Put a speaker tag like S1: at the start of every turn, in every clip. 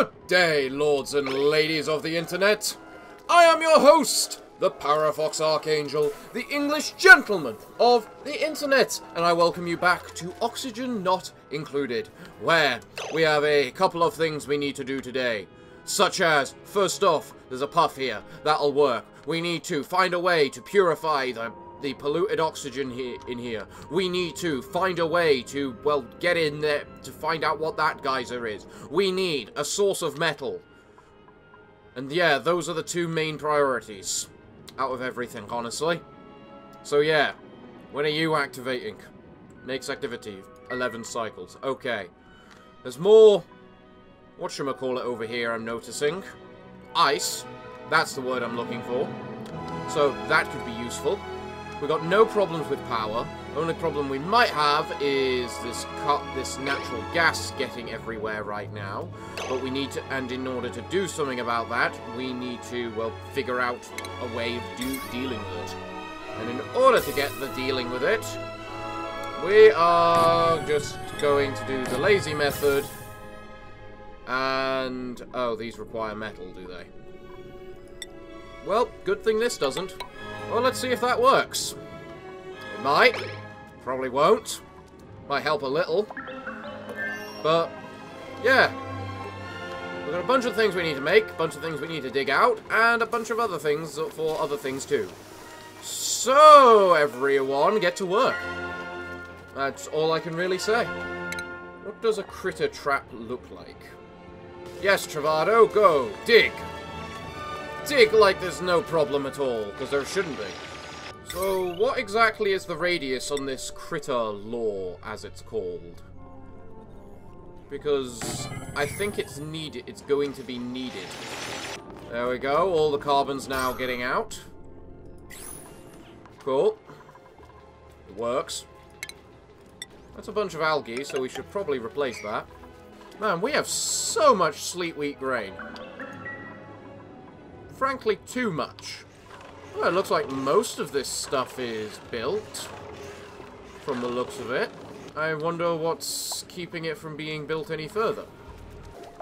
S1: Good day, lords and ladies of the internet. I am your host, the Parafox Archangel, the English gentleman of the internet, and I welcome you back to Oxygen Not Included, where we have a couple of things we need to do today. Such as, first off, there's a puff here. That'll work. We need to find a way to purify the polluted oxygen in here. We need to find a way to, well, get in there to find out what that geyser is. We need a source of metal. And yeah, those are the two main priorities out of everything, honestly. So yeah, when are you activating? Next activity, 11 cycles. Okay. There's more, whatchamacallit over here I'm noticing. Ice. That's the word I'm looking for. So that could be useful. We've got no problems with power. Only problem we might have is this natural gas getting everywhere right now. But we need to, and in order to do something about that, we need to, well, figure out a way of dealing with it. And in order to get the dealing with it, we are just going to do the lazy method. And, oh, these require metal, do they? Well, good thing this doesn't. Well, let's see if that works. It might. Probably won't. Might help a little. But, yeah. We've got a bunch of things we need to make, a bunch of things we need to dig out, and a bunch of other things for other things too. So, everyone, get to work. That's all I can really say. What does a critter trap look like? Yes, Travado, go. Dig. Dig like there's no problem at all, because there shouldn't be. So, what exactly is the radius on this critter law, as it's called? Because I think it's needed. It's going to be needed. There we go. All the carbon's now getting out. Cool. It works. That's a bunch of algae, so we should probably replace that. Man, we have so much sleet wheat grain. Frankly, too much. Well, it looks like most of this stuff is built, from the looks of it. I wonder what's keeping it from being built any further.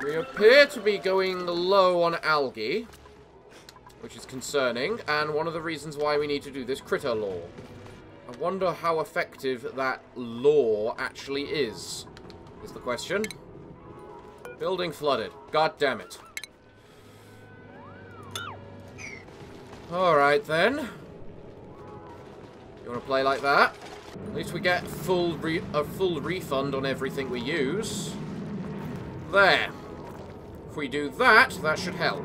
S1: We appear to be going low on algae, which is concerning, and one of the reasons why we need to do this critter law. I wonder how effective that law actually is the question. Building flooded. God damn it. Alright then. You want to play like that? At least we get a full refund on everything we use. There. If we do that, that should help.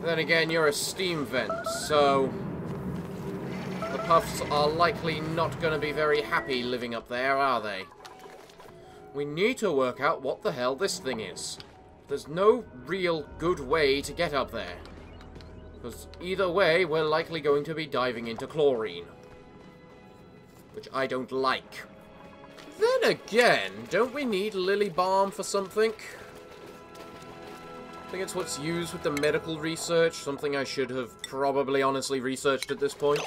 S1: Then again, you're a steam vent, so the puffs are likely not going to be very happy living up there, are they? We need to work out what the hell this thing is. There's no real good way to get up there. Because either way, we're likely going to be diving into chlorine. Which I don't like. Then again, don't we need lily balm for something? I think it's what's used with the medical research. Something I should have probably honestly researched at this point.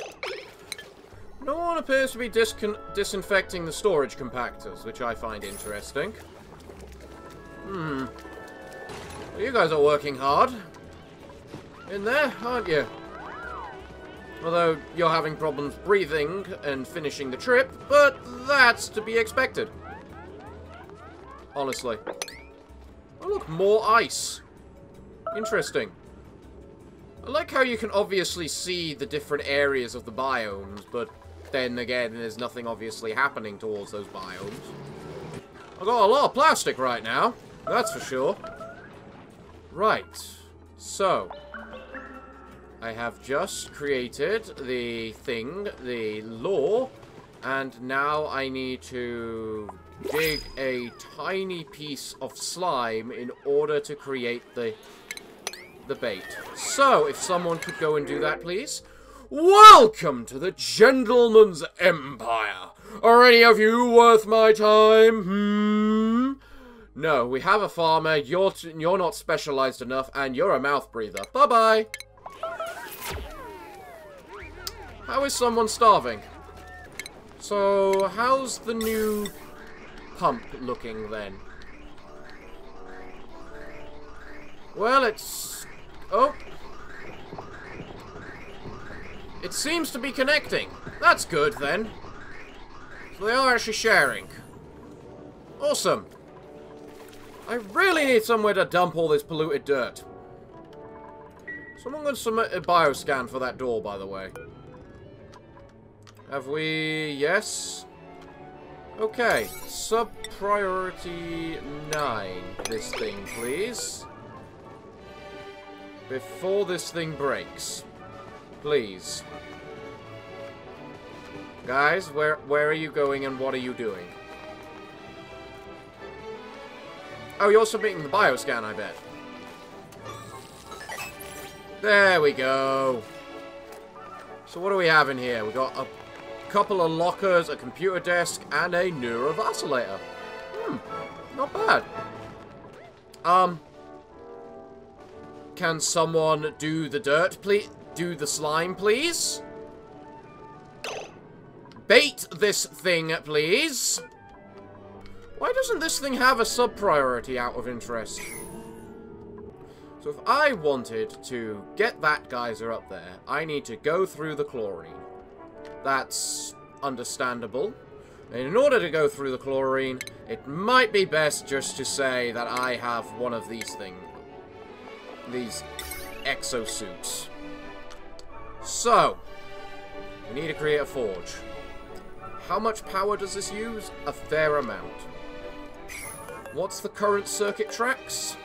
S1: No one appears to be disinfecting the storage compactors, which I find interesting. Well, you guys are working hard. In there, aren't you? Although you're having problems breathing and finishing the trip, but that's to be expected. Honestly. Oh look, more ice. Interesting. I like how you can obviously see the different areas of the biomes, but then again, there's nothing obviously happening towards those biomes. I've got a lot of plastic right now, that's for sure. Right. So, I have just created the thing, the law, and now I need to dig a tiny piece of slime in order to create the bait. So, if someone could go and do that, please. Welcome to the Gentleman's Empire. Are any of you worth my time? No, we have a farmer, you're not specialized enough, and you're a mouth breather. Bye-bye. How is someone starving? So, how's the new pump looking then? Well, it's... Oh. It seems to be connecting. That's good, then. So they are actually sharing. Awesome. I really need somewhere to dump all this polluted dirt. Someone can submit a bioscan for that door, by the way. Have we... Yes. Okay. Sub-priority 9. This thing, please. Before this thing breaks. Please. Guys, where are you going and what are you doing? Oh, you're submitting the bioscan, I bet. There we go. So what do we have in here? We got a couple of lockers, a computer desk, and a neurovacillator. Not bad. Can someone do the dirt, please? Do the slime, please? Bait this thing, please. Why doesn't this thing have a sub-priority out of interest? So if I wanted to get that geyser up there, I need to go through the chlorine. That's understandable. And in order to go through the chlorine, it might be best just to say that I have one of these things. These exosuits. So, we need to create a forge. How much power does this use? A fair amount. What's the current circuit tracks?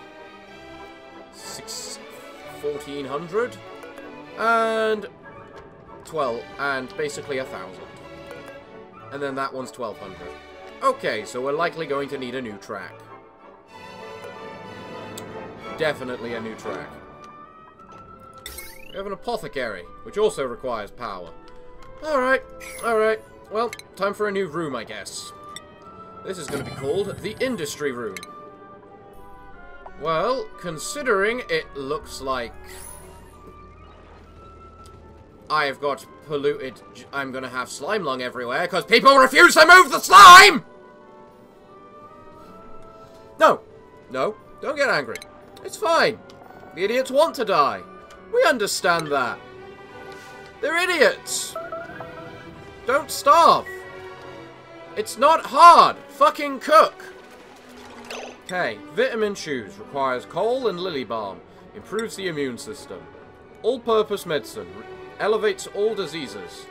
S1: 1400 and 12 and basically 1000. And then that one's 1200. Okay, so we're likely going to need a new track. Definitely a new track. We have an apothecary, which also requires power. Alright, alright. Well, time for a new room, I guess. This is going to be called the industry room. Well, considering it looks like I've got polluted... I'm going to have slime lung everywhere because people refuse to move the slime! No. No. Don't get angry. It's fine. The idiots want to die. We understand that. They're idiots. Don't starve. It's not hard. Fucking cook. Okay. Vitamin Chews requires coal and lily balm. Improves the immune system. All-purpose medicine. Elevates all diseases.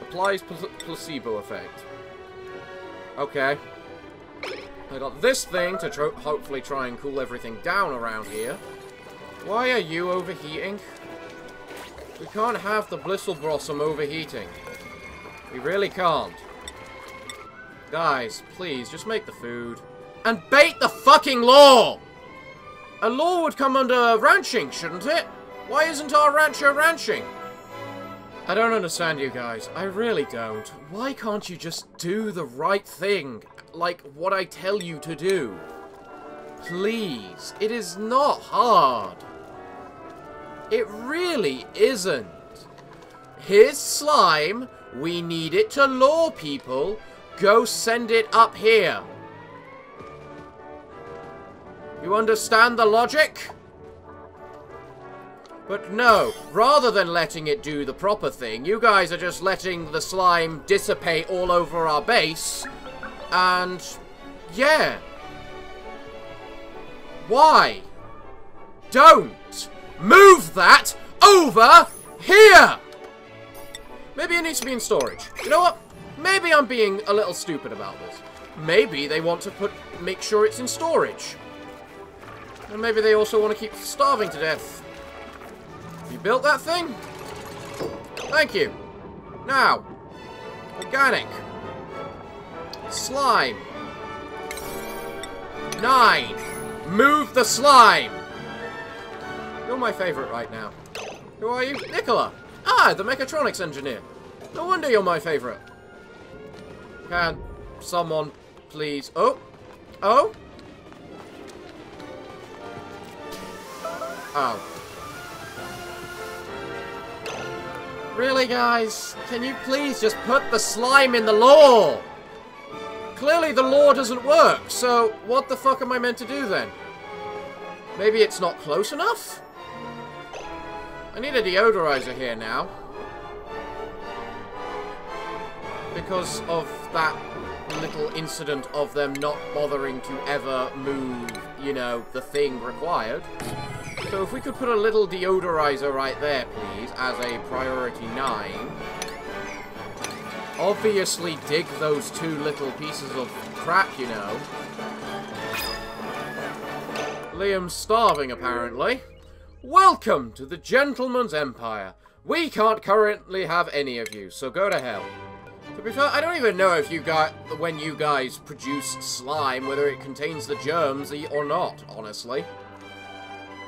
S1: Applies placebo effect. Okay. I got this thing to hopefully try and cool everything down around here. Why are you overheating? We can't have the Blistle Blossom overheating. We really can't. Guys, please, just make the food. And bait the fucking law! A law would come under ranching, shouldn't it? Why isn't our rancher ranching? I don't understand you guys. I really don't. Why can't you just do the right thing? Like what I tell you to do? Please. It is not hard. It really isn't. Here's slime. We need it to lure people. Go send it up here. You understand the logic? But no, rather than letting it do the proper thing, you guys are just letting the slime dissipate all over our base. And, yeah. Why? Don't move that over here! Maybe it needs to be in storage. You know what? Maybe I'm being a little stupid about this. Maybe they want to make sure it's in storage. And maybe they also want to keep starving to death. You built that thing? Thank you. Now, organic. Slime. 9. Move the slime. You're my favorite right now. Who are you? Nicola. Ah, the mechatronics engineer. No wonder you're my favorite. Can someone please... Oh. Oh. Oh. Really, guys? Can you please just put the slime in the law? Clearly the law doesn't work, so what the fuck am I meant to do then? Maybe it's not close enough? I need a deodorizer here now. Because of that little incident of them not bothering to ever move, you know, the thing required. So if we could put a little deodorizer right there, please, as a priority 9. Obviously dig those 2 little pieces of crap, you know. Liam's starving, apparently. Welcome to the Gentleman's Empire. We can't currently have any of you, so go to hell. To be fair, I don't even know if when you guys produce slime, whether it contains the germs or not, honestly.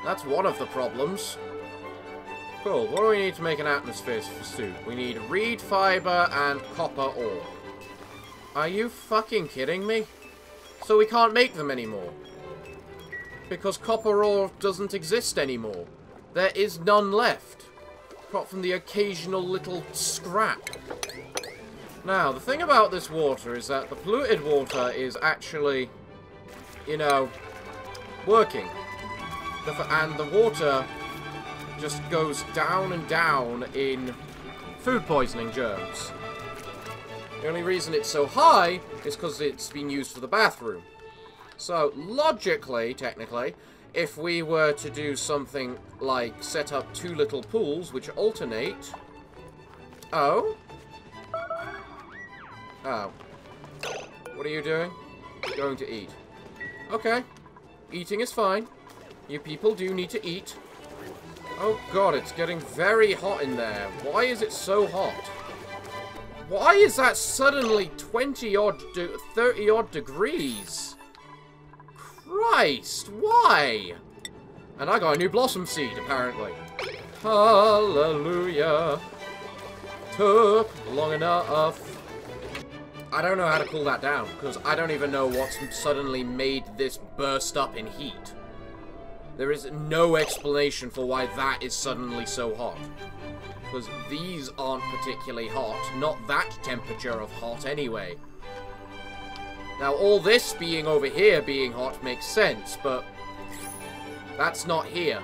S1: That's one of the problems. Cool, what do we need to make an atmosphere suit? We need reed fiber and copper ore. Are you fucking kidding me? So we can't make them anymore. Because copper ore doesn't exist anymore. There is none left. Apart from the occasional little scrap. Now, the thing about this water is that the polluted water is actually, you know, working. And the water just goes down and down in food poisoning germs. The only reason it's so high is because it's been used for the bathroom. So, logically, technically, if we were to do something like set up 2 little pools which alternate... Oh? Oh. What are you doing? Going to eat. Okay. Eating is fine. You people do need to eat. Oh god, it's getting very hot in there. Why is it so hot? Why is that suddenly 20-odd, 30-odd degrees? Christ, why? And I got a new blossom seed, apparently. Hallelujah. Took long enough. I don't know how to cool that down, because I don't even know what's suddenly made this burst up in heat. There is no explanation for why that is suddenly so hot. Because these aren't particularly hot, not that temperature of hot anyway. Now, all this being over here being hot makes sense, but that's not here.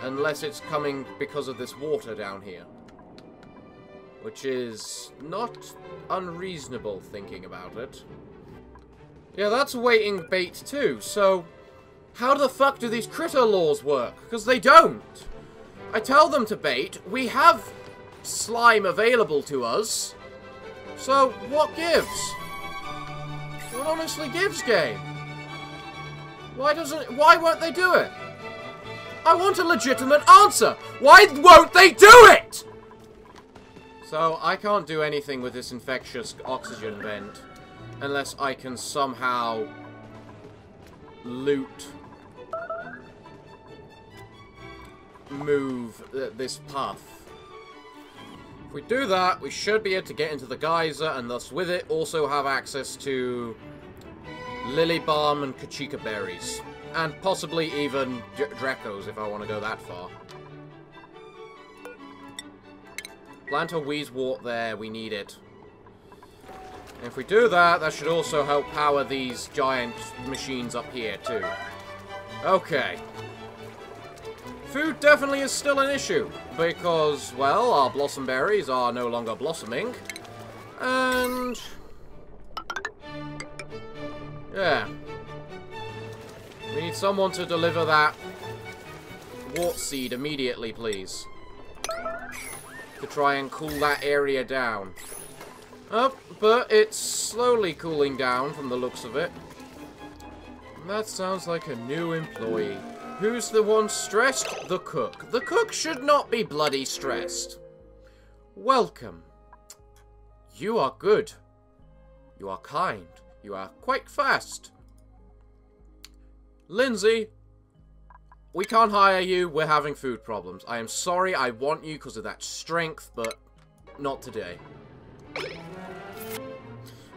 S1: Unless it's coming because of this water down here. Which is not unreasonable, thinking about it. Yeah, that's waiting bait too, so how the fuck do these critter laws work? Because they don't. I tell them to bait, we have slime available to us, so what gives? What honestly gives, game? Why won't they do it? I want a legitimate answer! Why won't they do it?! So, I can't do anything with this infectious oxygen vent unless I can somehow move this path. If we do that, we should be able to get into the geyser and thus with it also have access to lily balm and kachika berries. And possibly even Dracos if I want to go that far. Plant a wheezewort there, we need it. And if we do that, that should also help power these giant machines up here too. Okay. Food definitely is still an issue, because, well, our blossom berries are no longer blossoming. And yeah. We need someone to deliver that wart seed immediately, please. To try and cool that area down. Oh, but it's slowly cooling down from the looks of it. That sounds like a new employee. Who's the one stressed? The cook. The cook should not be bloody stressed. Welcome. You are good. You are kind. You are quite fast. Lindsay, we can't hire you. We're having food problems. I am sorry. I want you because of that strength, but not today.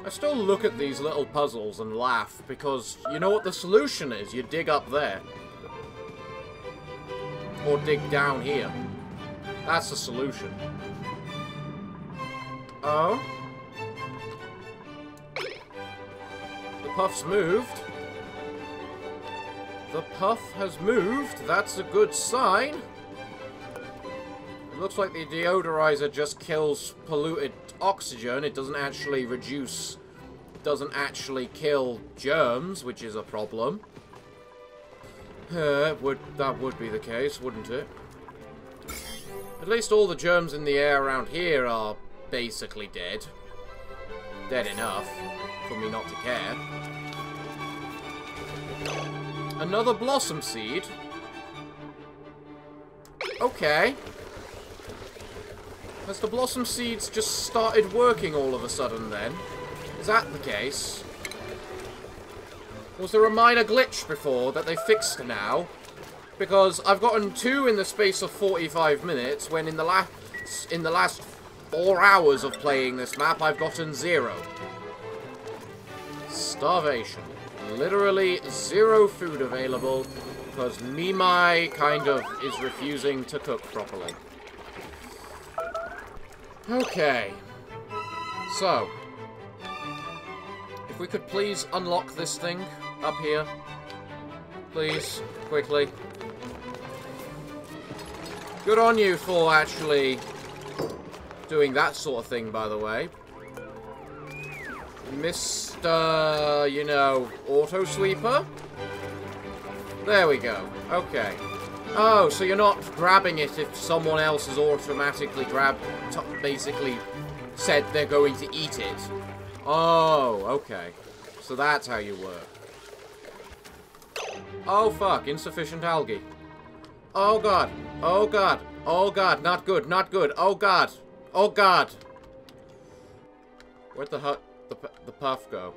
S1: I still look at these little puzzles and laugh because you know what the solution is? You dig up there. Or dig down here. That's the solution. Oh? The puff's moved. The puff has moved. That's a good sign. It looks like the deodorizer just kills polluted oxygen. It doesn't actually reduce... doesn't actually kill germs, which is a problem. That would be the case, wouldn't it? At least all the germs in the air around here are basically dead. Dead enough for me not to care. Another blossom seed. Okay. Has the blossom seeds just started working all of a sudden then? Is that the case? Was there a minor glitch before that they fixed now? Because I've gotten 2 in the space of 45 minutes, when in the last 4 hours of playing this map, I've gotten 0. Starvation. Literally 0 food available, because Mimai kind of is refusing to cook properly. Okay. So, if we could please unlock this thing up here. Please, quickly. Good on you for actually doing that sort of thing, by the way. Mr., you know, auto sweeper. There we go. Okay. Oh, so you're not grabbing it if someone else has automatically basically said they're going to eat it. Oh, okay. So that's how you work. Oh, fuck. Insufficient algae. Oh, God. Oh, God. Oh, God. Not good. Not good. Oh, God. Oh, God. Where'd the puff go?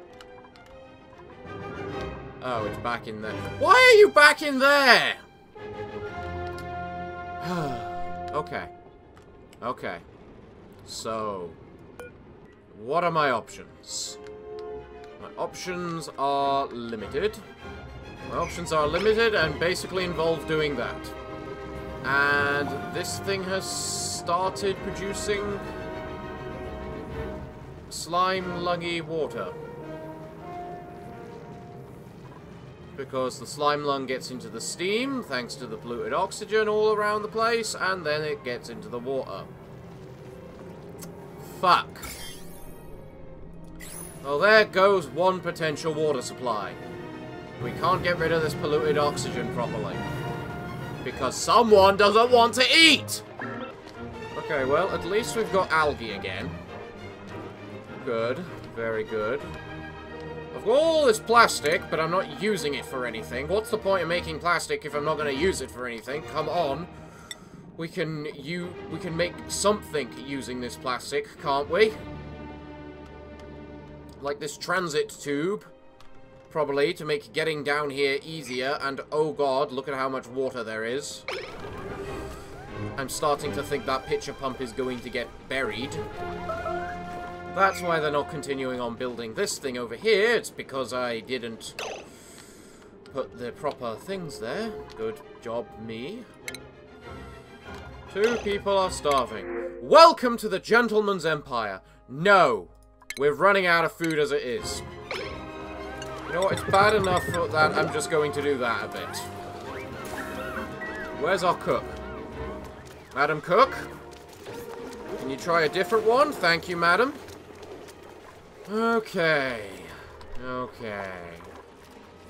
S1: Oh, it's back in there. Why are you back in there? Okay. Okay. So, what are my options? My options are limited. My options are limited and basically involve doing that. And this thing has started producing slime-lungy water. Because the slime lung gets into the steam, thanks to the polluted oxygen all around the place, and then it gets into the water. Fuck. Well, there goes one potential water supply. We can't get rid of this polluted oxygen properly. Because someone doesn't want to eat! Okay, well, at least we've got algae again. Good. Very good. I've got all this plastic, but I'm not using it for anything. What's the point of making plastic if I'm not going to use it for anything? Come on. We can make something using this plastic, can't we? Like this transit tube. Probably, to make getting down here easier. And, oh god, look at how much water there is. I'm starting to think that pitcher pump is going to get buried. That's why they're not continuing on building this thing over here. It's because I didn't put the proper things there. Good job, me. 2 people are starving. Welcome to the gentleman's empire. No. We're running out of food as it is. You know what? It's bad enough that I'm just going to do that a bit. Where's our cook? Madam Cook? Can you try a different one? Thank you, madam. Okay. Okay.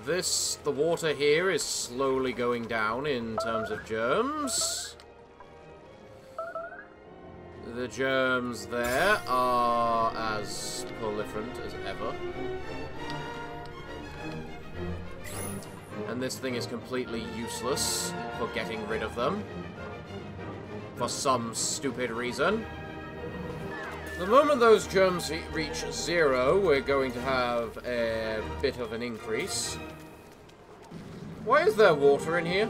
S1: The water here is slowly going down in terms of germs. The germs there are as proliferant as ever. And this thing is completely useless for getting rid of them. For some stupid reason. The moment those germs reach 0, we're going to have a bit of an increase. Why is there water in here?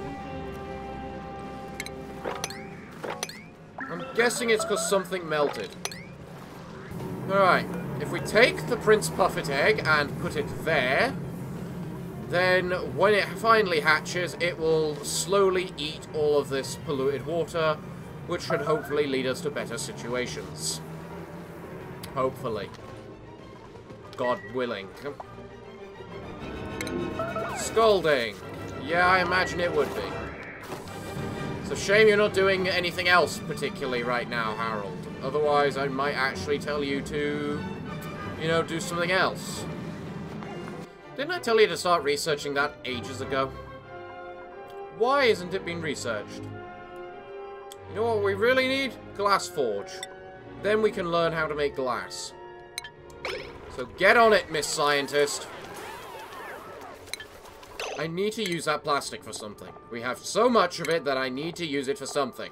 S1: I'm guessing it's because something melted. Alright, if we take the Prince Puffet egg and put it there, then when it finally hatches, it will slowly eat all of this polluted water, which should hopefully lead us to better situations. Hopefully. God willing. Scalding. Yeah, I imagine it would be. It's a shame you're not doing anything else particularly right now, Harold. Otherwise, I might actually tell you to, you know, do something else. Didn't I tell you to start researching that ages ago? Why isn't it being researched? You know what we really need? Glass forge. Then we can learn how to make glass. So get on it, Miss Scientist. I need to use that plastic for something. We have so much of it that I need to use it for something.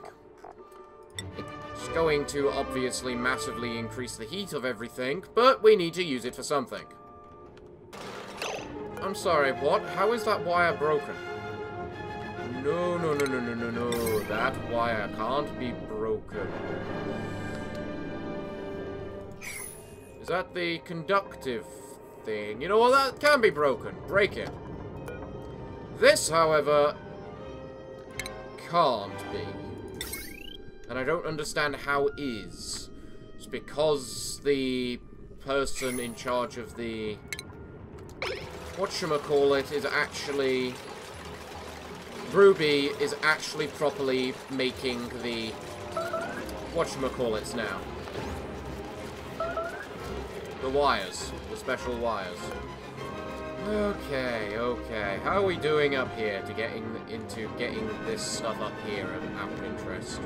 S1: It's going to obviously massively increase the heat of everything, but we need to use it for something. I'm sorry, what? How is that wire broken? No, no, no, no, no, no, no. That wire can't be broken. Is that the conductive thing? You know what? That can be broken. Break it. This, however, can't be. And I don't understand how is. It's because the person in charge of the whatchamacallit is actually... Ruby is actually properly making the whatchamacallits now. The wires. The special wires. Okay, okay. How are we doing up here to getting this stuff up here of interest?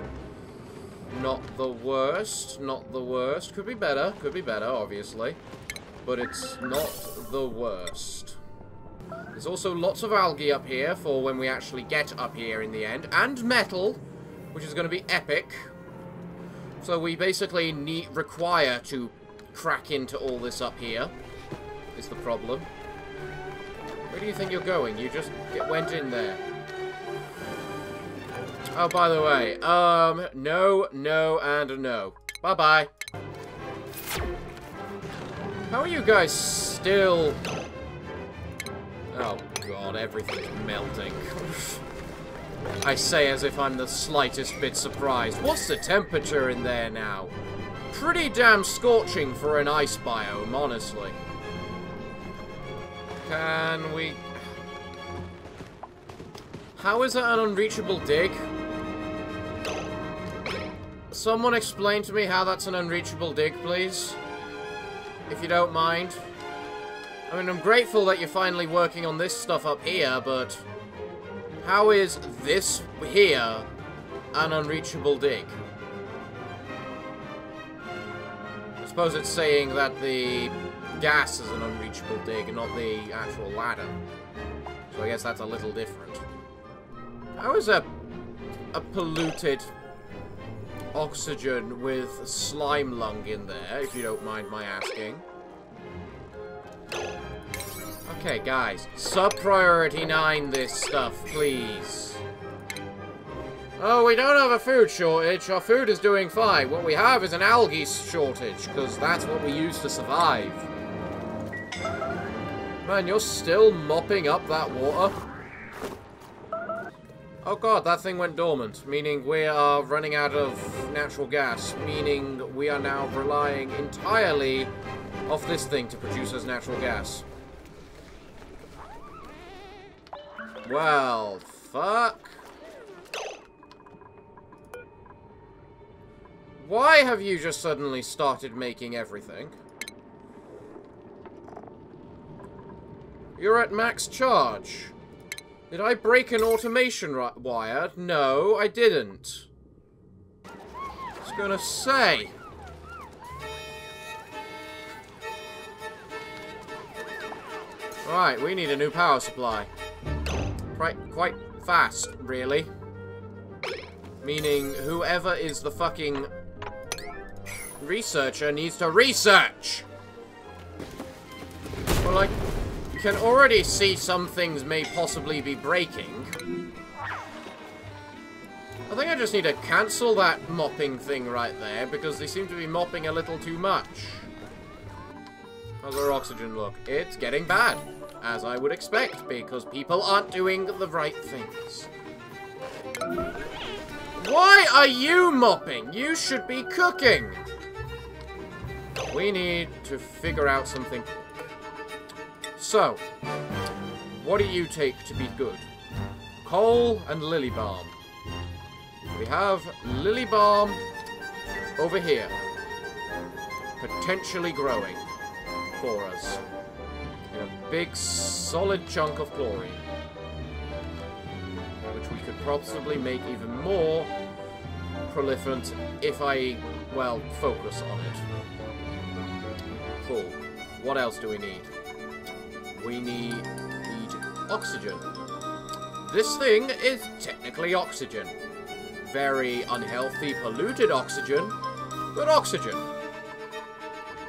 S1: Not the worst. Not the worst. Could be better. Could be better, obviously. But it's not the worst. There's also lots of algae up here for when we actually get up here in the end. And metal, which is going to be epic. So we basically require to crack into all this up here, is the problem. Where do you think you're going? You just went in there. Oh, by the way, no, no, and no. Bye-bye. How are you guys still... Oh, God, everything's melting. I say as if I'm the slightest bit surprised. What's the temperature in there now? Pretty damn scorching for an ice biome, honestly. Can we... How is that an unreachable dig? Someone explain to me how that's an unreachable dig, please? If you don't mind. I mean, I'm grateful that you're finally working on this stuff up here, but... How is this here an unreachable dig? I suppose it's saying that the gas is an unreachable dig, not the actual ladder. So I guess that's a little different. How is a polluted oxygen with slime lung in there, if you don't mind my asking? Okay, guys. Sub-priority 9 this stuff, please. Oh, we don't have a food shortage. Our food is doing fine. What we have is an algae shortage, because that's what we use to survive. Man, you're still mopping up that water? Oh god, that thing went dormant, meaning we are running out of natural gas, meaning we are now relying entirely off this thing to produce us natural gas. Well, fuck. Why have you just suddenly started making everything? You're at max charge. Did I break an automation wire? No, I didn't. I was gonna say. Alright, we need a new power supply. Quite fast, really. Meaning, whoever is the fucking researcher needs to research! Well, I can already see some things may possibly be breaking. I think I just need to cancel that mopping thing right there, because they seem to be mopping a little too much. How's our oxygen look? It's getting bad, as I would expect, because people aren't doing the right things. Why are you mopping? You should be cooking! We need to figure out something. So, what do you take to be good? coal and lily balm. We have lily balm over here, potentially growing for us in a big solid chunk of chlorine, which we could possibly make even more proliferant if I, well, focus on it. Cool. What else do we need? We need oxygen. This thing is technically oxygen. Very unhealthy, polluted oxygen, but oxygen.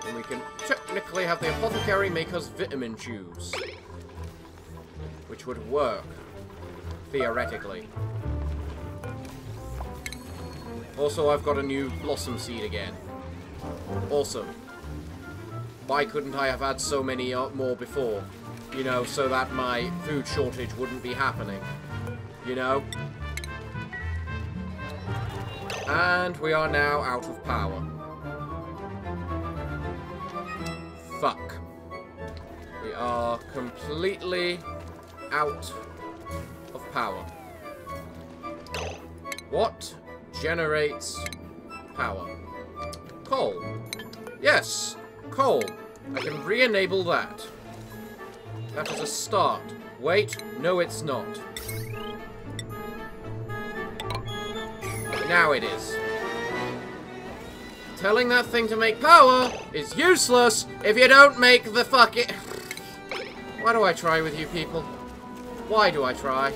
S1: And we can technically have the apothecary make us vitamin chews, which would work, theoretically. Also, I've got a new blossom seed again. Awesome. Why couldn't I have had so many more before? You know, so that my food shortage wouldn't be happening. You know? And we are now out of power. Fuck. We are completely out of power. What generates power? Coal. Yes, coal. I can re-enable that. That is a start. Wait, no it's not. Now it is. Telling that thing to make power is useless if you don't make the fucking... Why do I try with you people? Why do I try?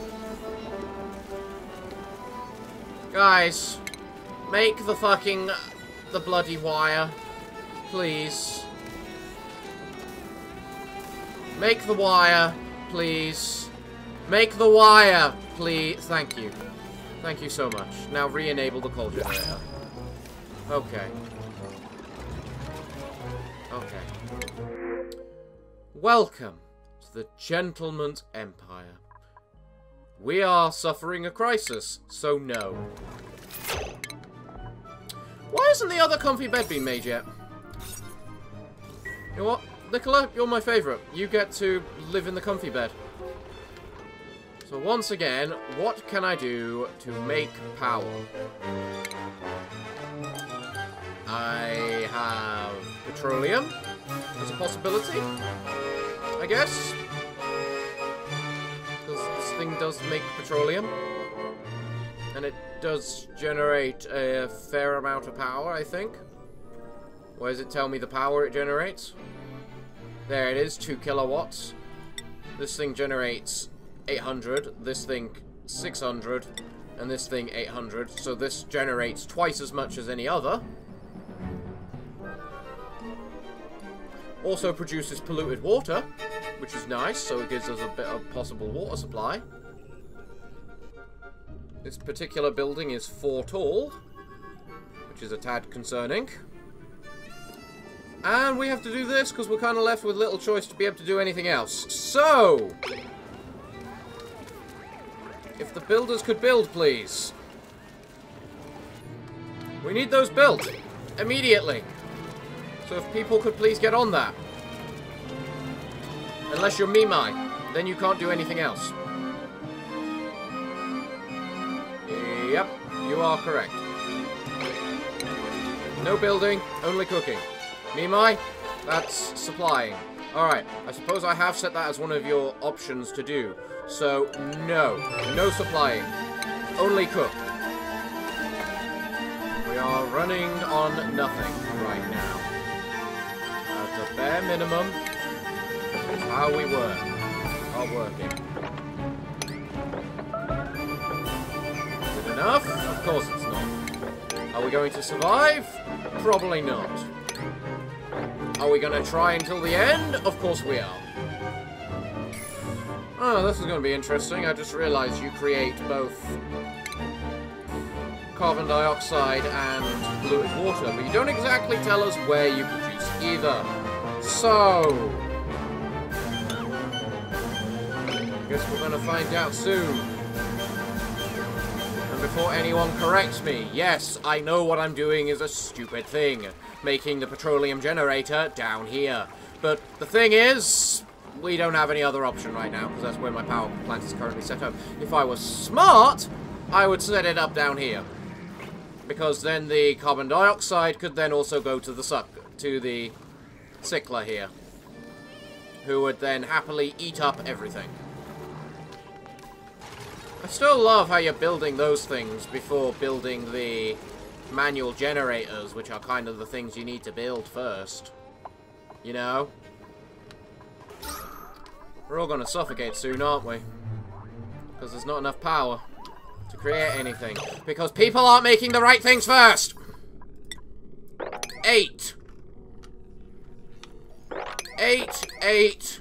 S1: Guys, make the fucking... the bloody wire. Please. Make the wire, please. Make the wire, please. Thank you. Thank you so much. Now re-enable the coal generator. Okay. Okay. Welcome to the Gentleman's Empire. We are suffering a crisis, so no. Why hasn't the other comfy bed been made yet? You know what? Nicola, you're my favourite. You get to live in the comfy bed. So once again, what can I do to make power? I have petroleum as a possibility, I guess. Because this thing does make petroleum. And it does generate a fair amount of power, I think. Where does it tell me the power it generates? There it is, 2 kilowatts. This thing generates 800, this thing 600, and this thing 800. So this generates twice as much as any other. Also produces polluted water, which is nice, so it gives us a bit of possible water supply. This particular building is 4 tall, which is a tad concerning. And we have to do this because we're kind of left with little choice to be able to do anything else. So, if the builders could build, please. We need those built immediately. So if people could please get on that. Unless you're Mimai, then you can't do anything else. Yep, you are correct. No building, only cooking. Mimai, that's supplying. Alright, I suppose I have set that as one of your options to do. So, no. No supplying. Only cook. We are running on nothing right now. At a bare minimum, is how we are working. Is it enough? Of course it's not. Are we going to survive? Probably not. Are we going to try until the end? Of course we are. Oh, this is going to be interesting. I just realized you create both carbon dioxide and polluted water, but you don't exactly tell us where you produce either. So, I guess we're going to find out soon. And before anyone corrects me, yes, I know what I'm doing is a stupid thing. Making the petroleum generator down here. But the thing is, we don't have any other option right now, because that's where my power plant is currently set up. If I was smart, I would set it up down here. Because then the carbon dioxide could then also go to the sickler here. Who would then happily eat up everything. I still love how you're building those things before building the manual generators, which are kind of the things you need to build first. You know? We're all gonna suffocate soon, aren't we? Because there's not enough power to create anything. Because people aren't making the right things first! 8. 8, 8.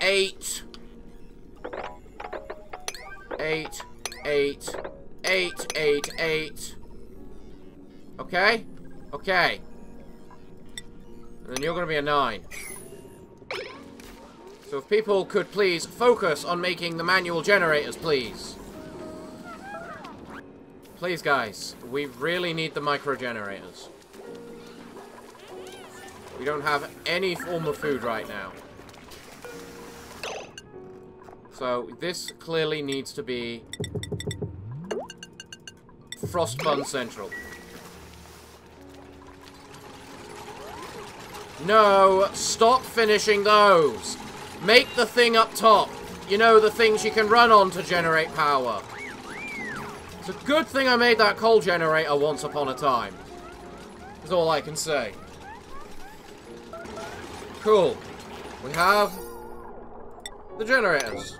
S1: 8. 8, 8. 8, 8, 8. Okay? Okay. And then you're gonna be a 9. So if people could please focus on making the manual generators, please. Please, guys. We really need the micro generators. We don't have any form of food right now. So this clearly needs to be Frost Bun Central. No, stop finishing those. Make the thing up top. You know, the things you can run on to generate power. It's a good thing I made that coal generator once upon a time. That's all I can say. Cool. We have the generators.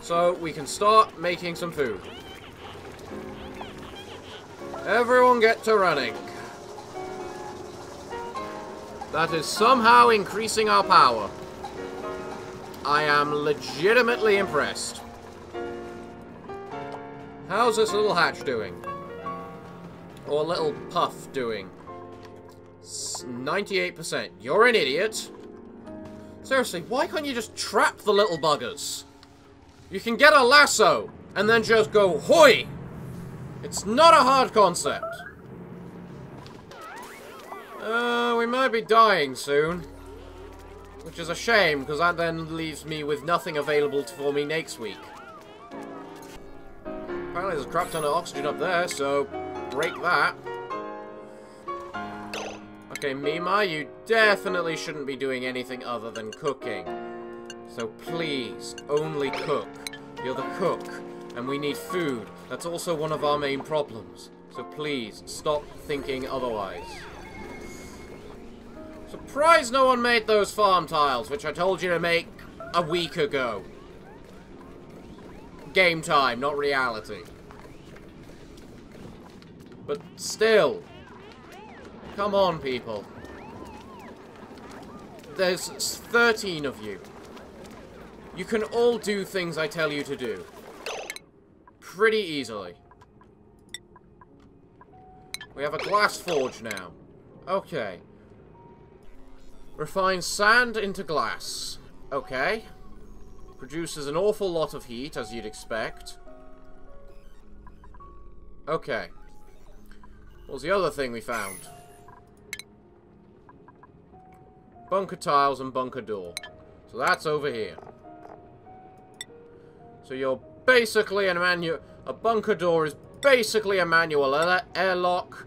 S1: So we can start making some food. Everyone get to running. That is somehow increasing our power. I am legitimately impressed. How's this little hatch doing? Or little puff doing? 98%. You're an idiot. Seriously, why can't you just trap the little buggers? You can get a lasso and then just go hoi! It's not a hard concept. We might be dying soon. Which is a shame, because that then leaves me with nothing available for me next week. Apparently there's a crap ton of oxygen up there, so break that. Okay, Mima, you definitely shouldn't be doing anything other than cooking. So please, only cook. You're the cook, and we need food. That's also one of our main problems. So please, stop thinking otherwise. Surprised no one made those farm tiles, which I told you to make a week ago. Game time, not reality. But still. Come on, people. There's 13 of you. You can all do things I tell you to do. Pretty easily. We have a glass forge now. Okay. Refine sand into glass. Okay. Produces an awful lot of heat, as you'd expect. Okay. What was the other thing we found? Bunker tiles and bunker door. So that's over here. So you're basically a bunker door is basically a manual airlock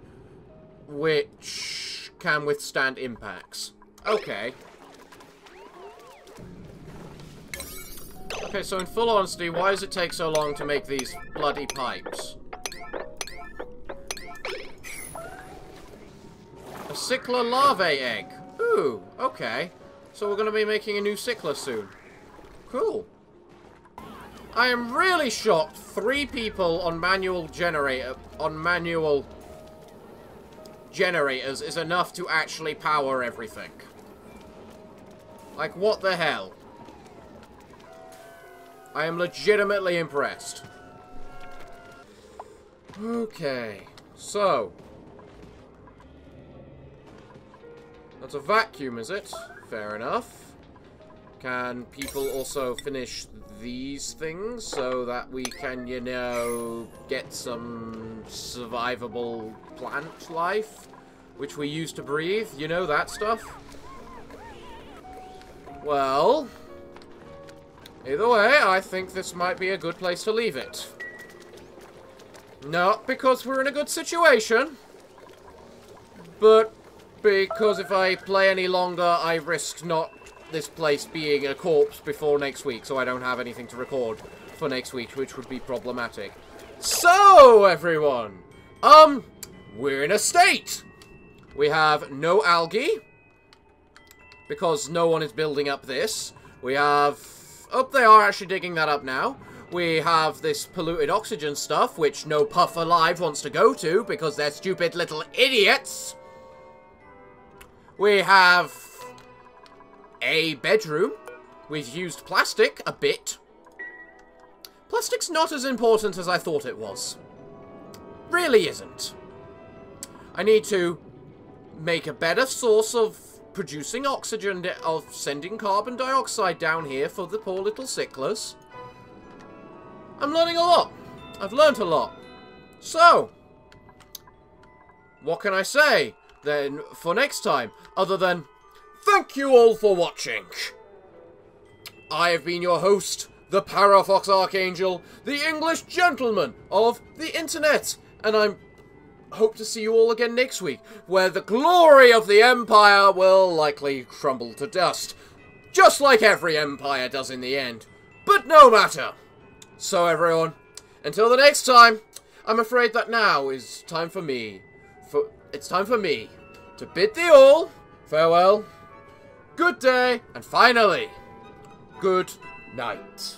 S1: which can withstand impacts. Okay. Okay, so in full honesty, why does it take so long to make these bloody pipes? A sickler larvae egg. Ooh, okay. So we're going to be making a new sickler soon. Cool. I am really shocked 3 people on manual generators is enough to actually power everything. Like, what the hell? I am legitimately impressed. Okay, so. That's a vacuum, is it? Fair enough. Can people also finish these things so that we can, you know, get some survivable plant life? Which we use to breathe, you know, that stuff? Well, either way, I think this might be a good place to leave it. Not because we're in a good situation, but because if I play any longer, I risk not this place being a corpse before next week, so I don't have anything to record for next week, which would be problematic. So, everyone, we're in a state. We have no algae, because no one is building up this. We have... Oh, they are actually digging that up now. We have this polluted oxygen stuff, which no puff alive wants to go to, because they're stupid little idiots. We have a bedroom. We've used plastic a bit. Plastic's not as important as I thought it was. Really isn't. I need to make a better source of producing oxygen, of sending carbon dioxide down here for the poor little sicklers. I'm learning a lot. I've learnt a lot. So, what can I say then for next time, other than thank you all for watching. I have been your host, the Parafox Archangel, the English gentleman of the internet, and I hope to see you all again next week, where the glory of the Empire will likely crumble to dust, just like every empire does in the end. But no matter. So everyone, until the next time, I'm afraid that now is time for me. It's time for me to bid thee all farewell, good day, and finally, good night.